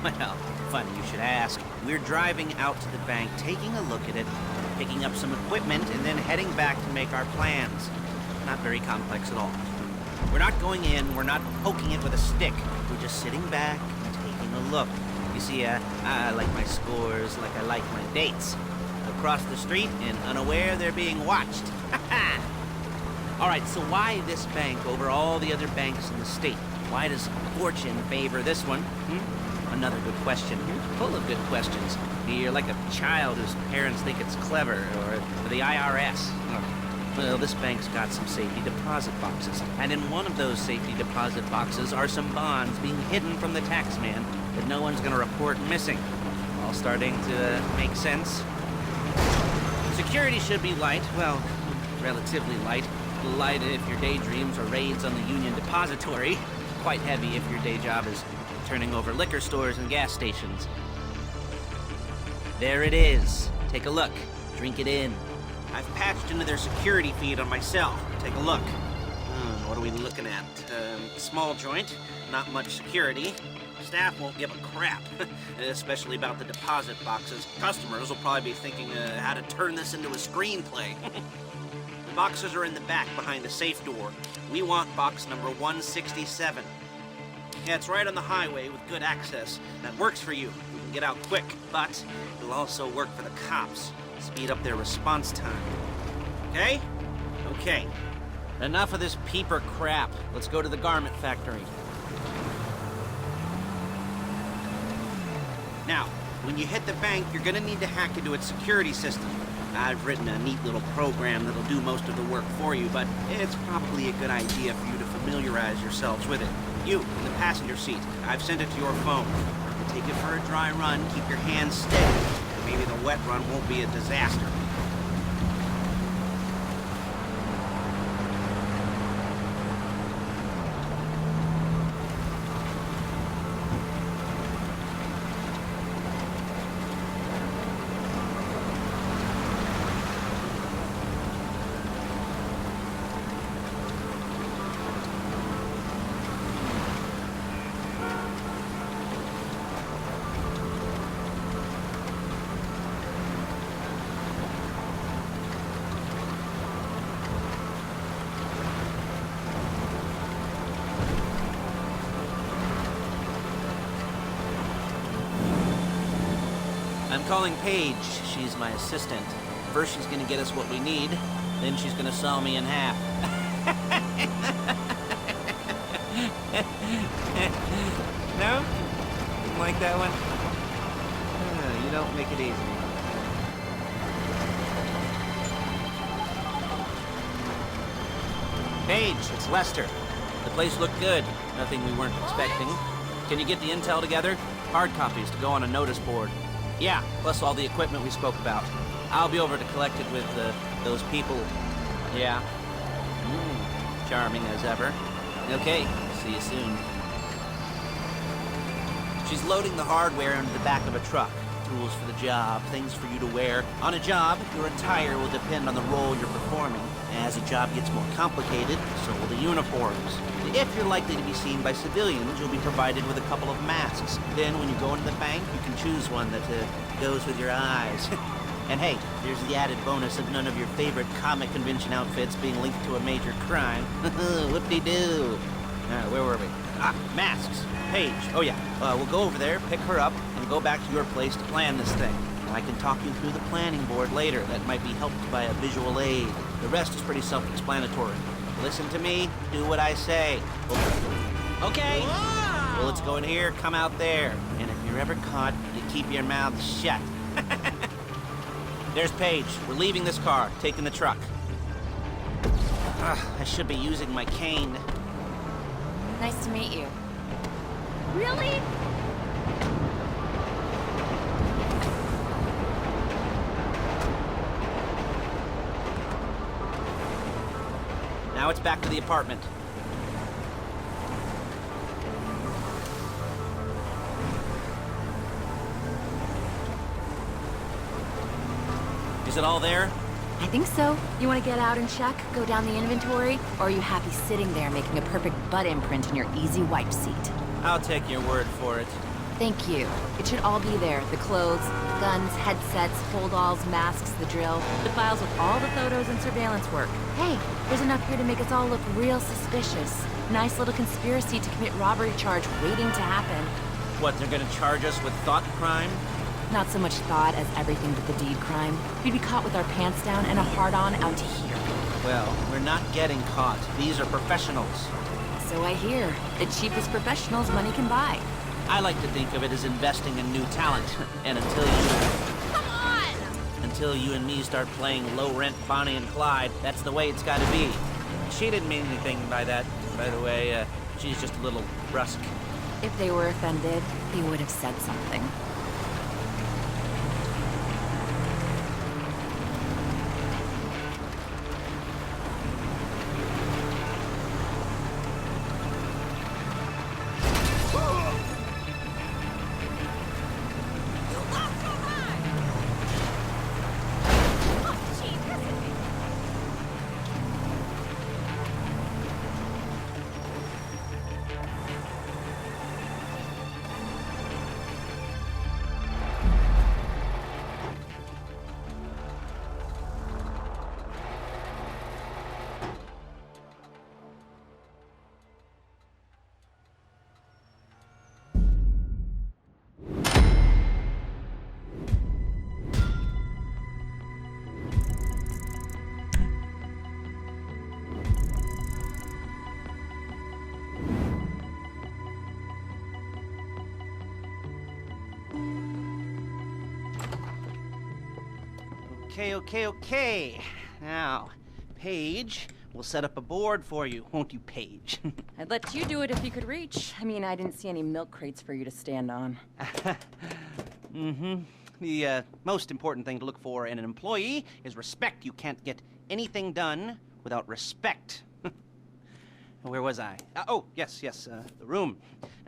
Well, funny you should ask. We're driving out to the bank, taking a look at it, picking up some equipment, and then heading back to make our plans. Not very complex at all. We're not going in, we're not poking it with a stick. We're just sitting back and taking a look. You see, I like my scores like I like my dates. Across the street and unaware they're being watched. All right, so why this bank over all the other banks in the state? Why does fortune favor this one? Another good question. You're full of good questions. You're like a child whose parents think it's clever, or the IRS. Well, this bank's got some safety deposit boxes, and in one of those safety deposit boxes are some bonds being hidden from the tax man that no one's gonna report missing. All starting to make sense. Security should be light, well, relatively light. Light if your daydreams are raids on the Union Depository. Quite heavy if your day job is turning over liquor stores and gas stations. There it is. Take a look. Drink it in. I've patched into their security feed on my cell. Take a look. What are we looking at? Small joint, not much security. Staff won't give a crap, especially about the deposit boxes. Customers will probably be thinking how to turn this into a screenplay. The boxes are in the back behind the safe door. We want box number 167. Yeah, it's right on the highway with good access. That works for you. You can get out quick, but it'll also work for the cops. Speed up their response time. Okay? Okay. Enough of this peeper crap. Let's go to the garment factory. Now, when you hit the bank, you're gonna need to hack into its security system. I've written a neat little program that'll do most of the work for you, but it's probably a good idea for you to familiarize yourselves with it. You, in the passenger seat, I've sent it to your phone. Take it for a dry run, keep your hands steady. Maybe the wet run won't be a disaster. I'm calling Paige. She's my assistant. First she's gonna get us what we need, then she's gonna saw me in half. No? Didn't like that one? You don't make it easy. Paige, it's Lester. The place looked good. Nothing we weren't expecting. Can you get the intel together? Hard copies to go on a notice board. Yeah, plus all the equipment we spoke about. I'll be over to collect it with those people. Yeah. Charming as ever. Okay, see you soon. She's loading the hardware into the back of a truck. Tools for the job, things for you to wear. On a job, your attire will depend on the role you're performing. As a job gets more complicated, so will the uniforms. If you're likely to be seen by civilians, you'll be provided with a couple of masks. Then when you go into the bank, you can choose one that goes with your eyes. And hey, there's the added bonus of none of your favorite comic convention outfits being linked to a major crime. Whoop-de-doo. Where were we? Masks. Paige. Oh yeah, we'll go over there, pick her up, and go back to your place to plan this thing. I can talk you through the planning board later. That might be helped by a visual aid. The rest is pretty self-explanatory. Listen to me, do what I say. Okay? Wow. Well, let's go in here, come out there. And if you're ever caught, you keep your mouth shut. There's Paige. We're leaving this car, taking the truck. I should be using my cane. Nice to meet you. Really? Now it's back to the apartment. Is it all there? I think so. You want to get out and check? Go down the inventory? Or are you happy sitting there making a perfect butt imprint in your easy wipe seat? I'll take your word for it. Thank you. It should all be there. The clothes, guns, headsets, hold-alls, masks, the drill. The files with all the photos and surveillance work. Hey, there's enough here to make us all look real suspicious. Nice little conspiracy to commit robbery charge waiting to happen. What, they're gonna charge us with thought crime? Not so much thought as everything but the deed crime. We'd be caught with our pants down and a hard-on out to here. Well, we're not getting caught. These are professionals. So I hear. The cheapest professionals money can buy. I like to think of it as investing in new talent. And until you... Come on! Until you and me start playing low-rent Bonnie and Clyde, that's the way it's gotta be. She didn't mean anything by that, by the way. She's just a little brusque. If they were offended, they would have said something. Okay. Now, Paige, we'll set up a board for you, won't you, Paige? I'd let you do it if you could reach. I mean, I didn't see any milk crates for you to stand on. The most important thing to look for in an employee is respect. You can't get anything done without respect. Where was I? Yes, the room.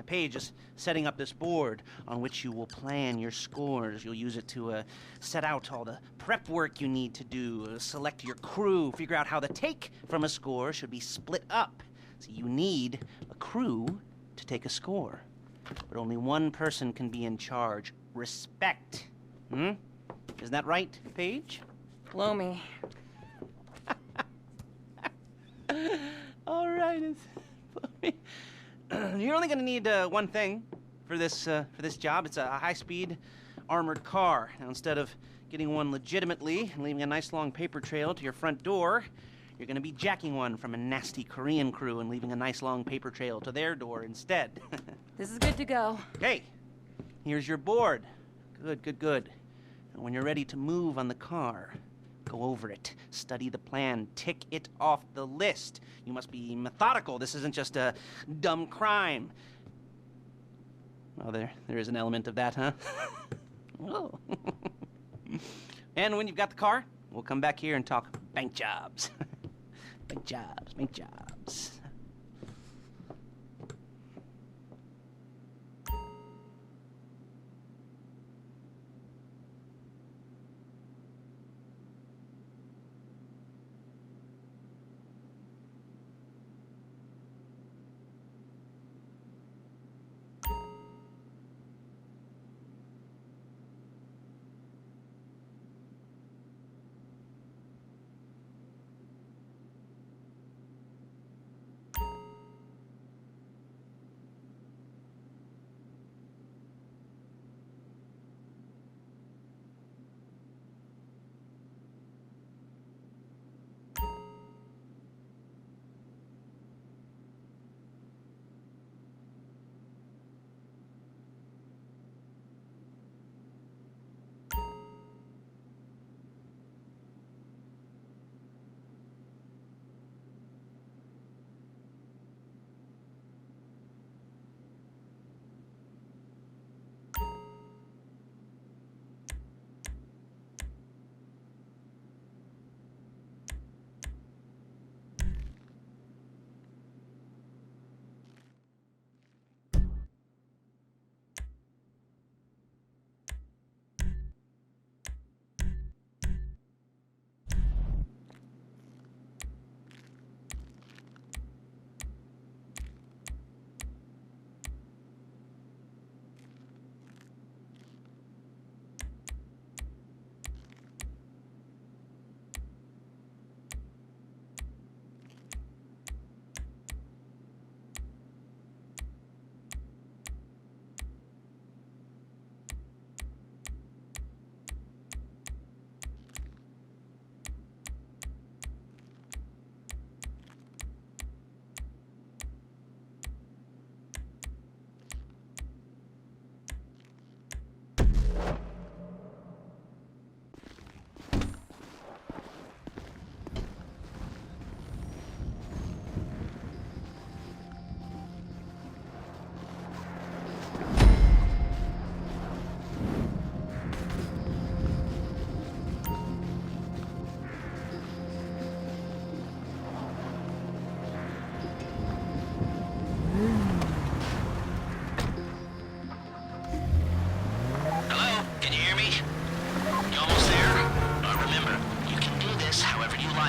Paige is setting up this board on which you will plan your scores. You'll use it to set out all the prep work you need to do, select your crew, figure out how the take from a score should be split up. So you need a crew to take a score. But only one person can be in charge. Respect. Isn't that right, Paige? Blow me. All right. You're only going to need one thing for this job. It's a high-speed armored car. Now, instead of getting one legitimately and leaving a nice long paper trail to your front door, you're going to be jacking one from a nasty Korean crew and leaving a nice long paper trail to their door instead. This is good to go. Okay, here's your board. Good. And when you're ready to move on the car, go over it, study the plan, tick it off the list. You must be methodical. This isn't just a dumb crime. Well, there is an element of that, huh? Oh. And when you've got the car, we'll come back here and talk bank jobs. Bank jobs.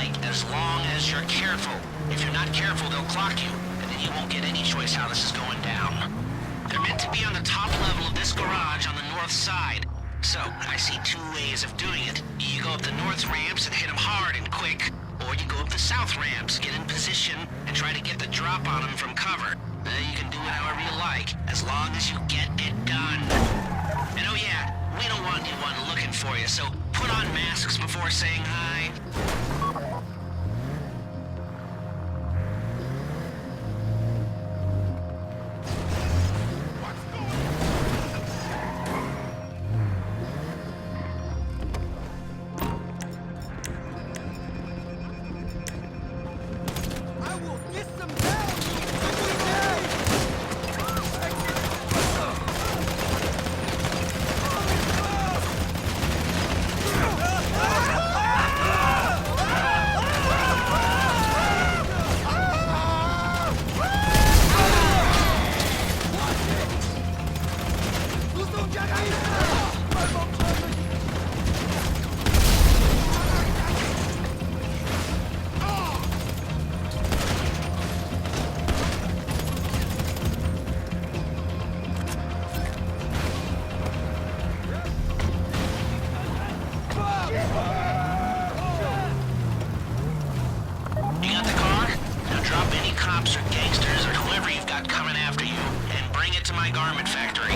like, as long as you're careful. If you're not careful, they'll clock you, and then you won't get any choice how this is going down. They're meant to be on the top level of this garage on the north side. So, I see two ways of doing it. You go up the north ramps and hit them hard and quick, or you go up the south ramps, get in position, and try to get the drop on them from cover. You can do it however you like, as long as you get it done. And oh yeah, we don't want anyone looking for you, so put on masks before saying hi. Cops or gangsters or whoever you've got coming after you, and bring it to my garment factory.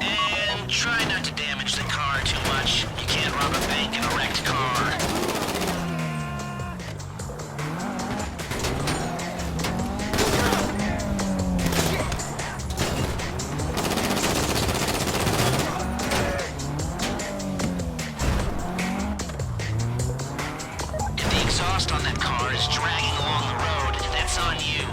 And try not to damage the car too much. You can't rob a bank in a wrecked car. If the exhaust on that car is dragging along the road, that's on you.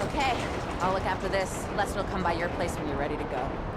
Okay, I'll look after this. Lester will come by your place when you're ready to go.